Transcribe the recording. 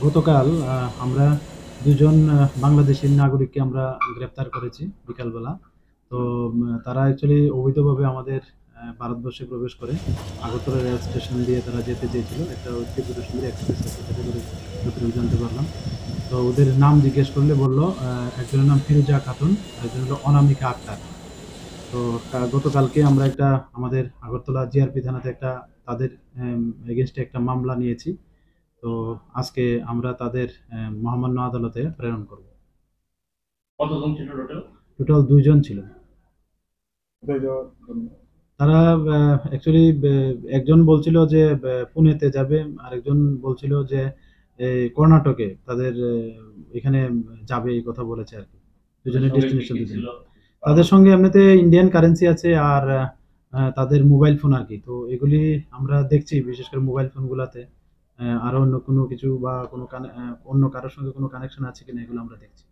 গতকাল আমরা দুজন বাংলাদেশী নাগরিককে আমরা গ্রেপ্তার করেছি বিকালবেলা। তো তারা অ্যাকচুয়ালি অবৈধভাবে আমাদের ভারতবর্ষে প্রবেশ করে আগরতলা রেল স্টেশন দিয়ে তারা যেতে চেয়েছিল একটা ত্রিপুরা সুন্দরী এক্সপ্রেস আছে, সেটা করে যতটুকু জানতে পারলাম। তো ওদের নাম জিজ্ঞেস করলে বলল একজনের নাম ফিরোজা খাতুন, আরেকজন হলো অনামিকা আক্তার। তো গতকালকে আমরা একটা আমাদের আগরতলা জিআরপি থানাতে একটা তাদের এগেনস্টে একটা মামলা নিয়েছি। তো আজকে আমরা তাদের মহামান্য আদালতে প্রেরণ করব। কতজন ছিল টোটাল? টোটাল ২ জন ছিল। তারা অ্যাকচুয়ালি একজন বলছিল যে পুনেতে যাবে, আরেকজন বলছিল যে কর্ণাটকে তাদের এখানে যাবে, এই কথা বলেছে আরকি। ওদের দুজনের সঙ্গে কি ডেস্টিনেশন কি দুজন। ছিল? তাদের সঙ্গে এমনিতে ইন্ডিয়ান কারেন্সি আছে আর তাদের মোবাইল ফোন আরকি। তো এগুলি আমরা দেখছি বিশেষ করে মোবাইল ফোনগুলাতে আরো অন্য কোনো কিছু বা কোনো অন্য কারো সঙ্গে কোনো কানেকশন আছে কিনা এগুলো আমরা দেখছি।